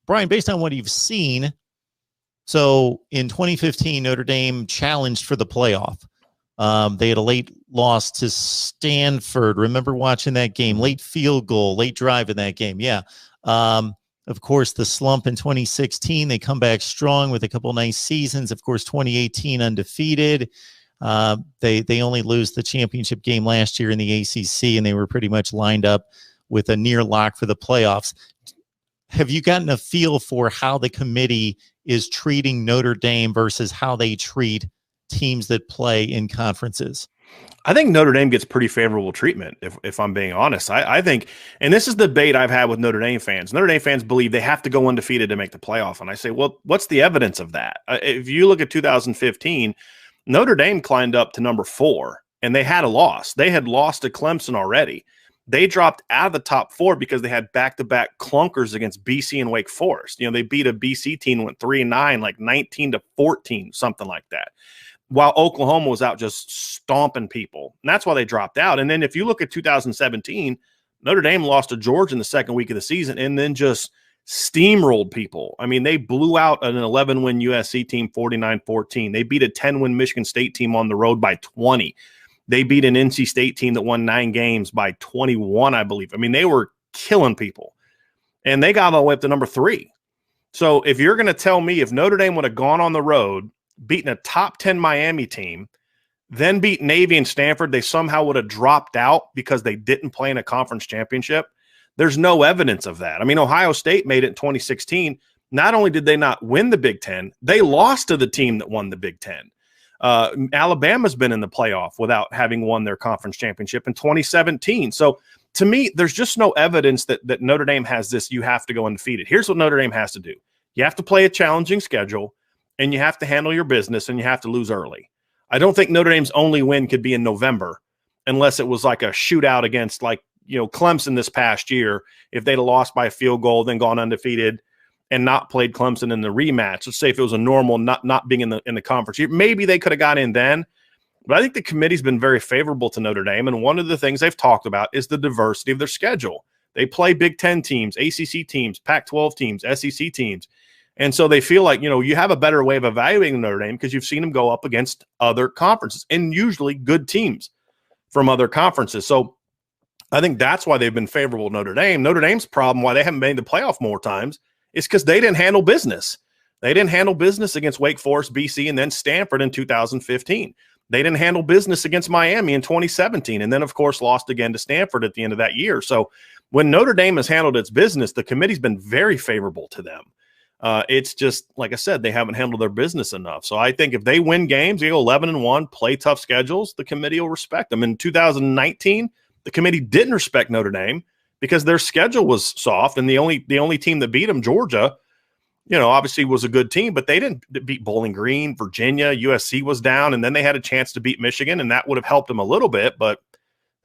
Brian, based on what you've seen, so in 2015, Notre Dame challenged for the playoff. They had a late loss to Stanford. Remember watching that game? Late field goal, late drive in that game. Yeah. Of course, the slump in 2016, they come back strong with a couple nice seasons. Of course, 2018 undefeated. They only lose the championship game last year in the ACC, and they were pretty much lined up with a near lock for the playoffs. Have you gotten a feel for how the committee is treating Notre Dame versus how they treat teams that play in conferences? I think Notre Dame gets pretty favorable treatment, if I'm being honest. I think, and this is the debate I've had with Notre Dame fans. Notre Dame fans believe they have to go undefeated to make the playoff. And I say, well, what's the evidence of that? If you look at 2015, Notre Dame climbed up to number 4, and they had a loss. They had lost to Clemson already. They dropped out of the top 4 because they had back-to-back clunkers against BC and Wake Forest. You know, they beat a BC team, went 3-9, like 19-14, something like that, while Oklahoma was out just stomping people. And that's why they dropped out. And then if you look at 2017, Notre Dame lost to Georgia in the second week of the season and then just steamrolled people. I mean, they blew out an 11-win USC team 49-14. They beat a 10-win Michigan State team on the road by 20. They beat an NC State team that won 9 games by 21, I believe. I mean, they were killing people. And they got all the way up to number 3. So if you're going to tell me if Notre Dame would have gone on the road, beaten a top 10 Miami team, then beat Navy and Stanford, they somehow would have dropped out because they didn't play in a conference championship. There's no evidence of that. I mean, Ohio State made it in 2016. Not only did they not win the Big Ten, they lost to the team that won the Big Ten. Alabama's been in the playoff without having won their conference championship in 2017. So to me, there's just no evidence that Notre Dame has this, you have to go undefeated. Here's what Notre Dame has to do. You have to play a challenging schedule, and you have to handle your business, and you have to lose early. I don't think Notre Dame's only win could be in November unless it was like a shootout against, like, you know, Clemson this past year. If they'd have lost by a field goal, then gone undefeated and not played Clemson in the rematch, let's say if it was a normal not being in the conference year, maybe they could have got in then. But I think the committee's been very favorable to Notre Dame, and one of the things they've talked about is the diversity of their schedule. They play Big Ten teams, ACC teams, Pac-12 teams, SEC teams. And so they feel like, you know, you have a better way of evaluating Notre Dame because you've seen them go up against other conferences and usually good teams from other conferences. So I think that's why they've been favorable to Notre Dame. Notre Dame's problem, why they haven't made the playoff more times, is because they didn't handle business. They didn't handle business against Wake Forest, BC, and then Stanford in 2015. They didn't handle business against Miami in 2017, and then, of course, lost again to Stanford at the end of that year. So when Notre Dame has handled its business, the committee's been very favorable to them. It's just, like I said, they haven't handled their business enough. So I think if they win games, they go 11-1, play tough schedules, the committee will respect them. In 2019, the committee didn't respect Notre Dame because their schedule was soft, and the only team that beat them, Georgia, you know, obviously was a good team, but they didn't beat Bowling Green, Virginia, USC was down, and then they had a chance to beat Michigan, and that would have helped them a little bit, but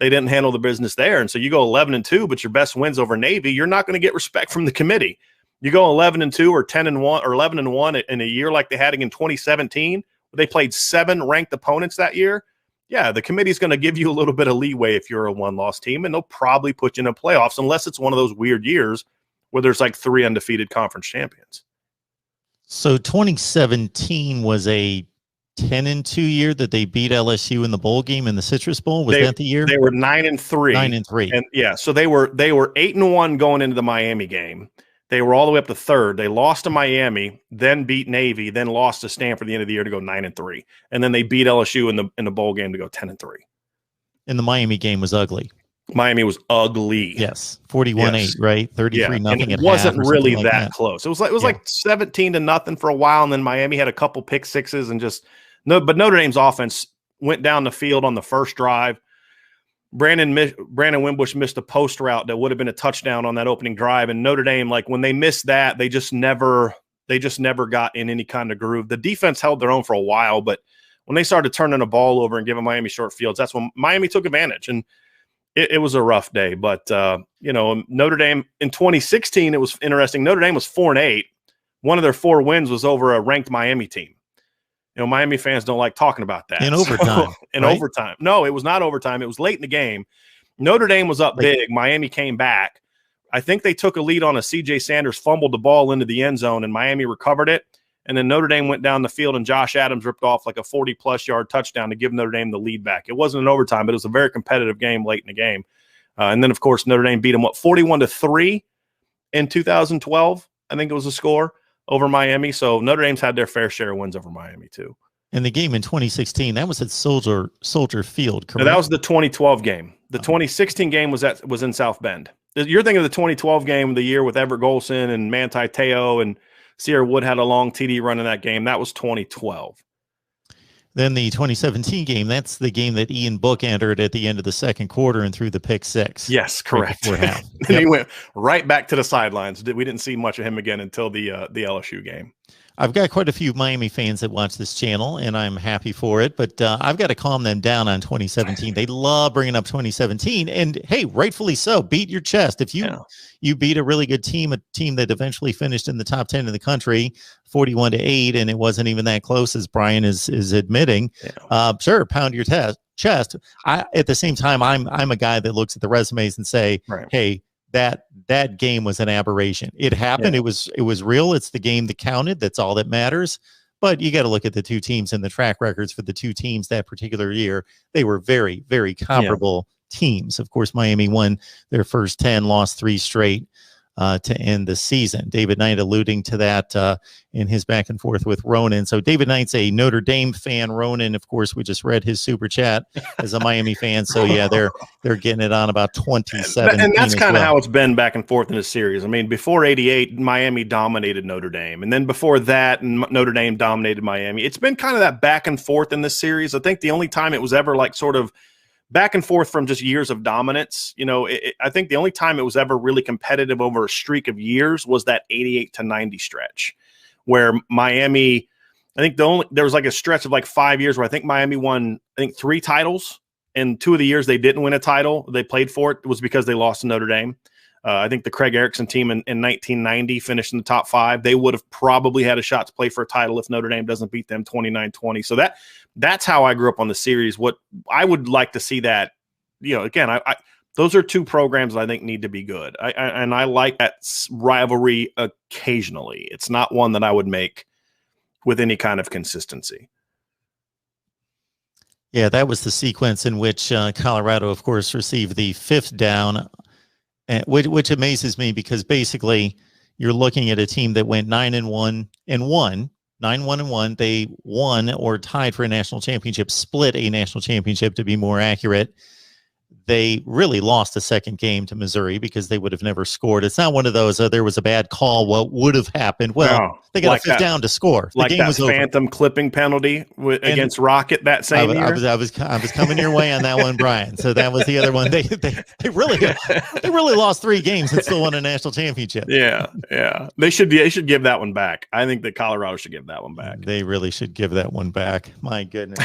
they didn't handle the business there. And so you go 11-2, but your best wins over Navy, you're not going to get respect from the committee. You go 11-2 or 10-1 or 11-1 in a year like they had in 2017, where they played 7 ranked opponents that year. Yeah, the committee's going to give you a little bit of leeway if you're a one-loss team, and they'll probably put you in the playoffs unless it's one of those weird years where there's like 3 undefeated conference champions. So 2017 was a 10-2 year that they beat LSU in the bowl game in the Citrus Bowl. Was that the year? They were 9-3. 9-3. And yeah, so they were 8-1 going into the Miami game. They were all the way up to 3rd. They lost to Miami, then beat Navy, then lost to Stanford at the end of the year to go 9-3. And then they beat LSU in the bowl game to go 10-3. And the Miami game was ugly. Miami was ugly. Yes. 41-8, right? 33-0. And it wasn't really that close. It was like 17-0 for a while, and then Miami had a couple pick sixes and just but Notre Dame's offense went down the field on the first drive. Brandon Wimbush missed a post route that would have been a touchdown on that opening drive. And Notre Dame, like when they missed that, they just never got in any kind of groove. The defense held their own for a while, but when they started turning the ball over and giving Miami short fields, that's when Miami took advantage. And it was a rough day. But, Notre Dame in 2016, it was interesting. Notre Dame was 4-8. One of their 4 wins was over a ranked Miami team. You know, Miami fans don't like talking about that. In overtime. Overtime. No, it was not overtime. It was late in the game. Notre Dame was up big. Miami came back. I think they took a lead on a CJ Sanders fumbled the ball into the end zone, and Miami recovered it. And then Notre Dame went down the field, and Josh Adams ripped off like a 40-plus yard touchdown to give Notre Dame the lead back. It wasn't an overtime, but it was a very competitive game late in the game. And then, of course, Notre Dame beat them, 41-3 in 2012, I think it was the score, over Miami. So Notre Dame's had their fair share of wins over Miami, too. And the game in 2016, that was at Soldier Field, correct? No, that was the 2012 game. The 2016 game was in South Bend. You're thinking of the 2012 game, the year with Everett Golson and Manti Te'o and Sierra Wood had a long TD run in that game. That was 2012. Then the 2017 game, that's the game that Ian Book entered at the end of the second quarter and threw the pick six. Yes, correct. Right and yep. He went right back to the sidelines. We didn't see much of him again until the LSU game. I've got quite a few Miami fans that watch this channel, and I'm happy for it, but I've got to calm them down on 2017. They love bringing up 2017, and hey, rightfully so. Beat your chest. If you beat a really good team, a team that eventually finished in the top 10 in the country, 41-8, and it wasn't even that close, as Brian is admitting. Sure, pound your chest. At the same time, I'm a guy that looks at the resumes and say, hey, that game was an aberration. It happened. It was real. It's the game that counted. That's all that matters. But you got to look at the two teams and the track records for the two teams that particular year. They were very, very comparable teams. Of course, Miami won their first 10, lost 3 straight to end the season. David Knight alluding to that in his back and forth with Ronan. So David Knight's a Notre Dame fan. Ronan, of course, we just read his super chat as a Miami fan. So yeah, they're getting it on about 27. And that's kind of how it's been back and forth in the series. I mean, before 88, Miami dominated Notre Dame. And then before that, Notre Dame dominated Miami. It's been kind of that back and forth in this series. I think the only time it was ever like sort of back and forth from just years of dominance. I think the only time it was ever really competitive over a streak of years was that 88-90 stretch where Miami, I think there was like a stretch of like 5 years where I think Miami won, 3 titles, and 2 of the years they didn't win a title, they played for it, was because they lost to Notre Dame. I think the Craig Erickson team in 1990 finished in the top 5. They would have probably had a shot to play for a title if Notre Dame doesn't beat them 29-20. So that's how I grew up on the series. What I would like to see that, again, those are 2 programs that I think need to be good. And I like that rivalry occasionally. It's not one that I would make with any kind of consistency. Yeah, that was the sequence in which Colorado, of course, received the 5th down, which amazes me because basically you're looking at a team that went 9-1 and won. 9-1-1. They won or tied for a national championship, split a national championship to be more accurate. They really lost the second game to Missouri because they would have never scored. It's not one of those, there was a bad call, what would have happened? Well, they got a 5th down to score. The game was over. Phantom clipping penlopenalty against Rocket that same year. I was coming your way on that one, Brian. So that was the other one. They really lost 3 games and still won a national championship. Yeah. They should give that one back. I think that Colorado should give that one back. They really should give that one back. My goodness.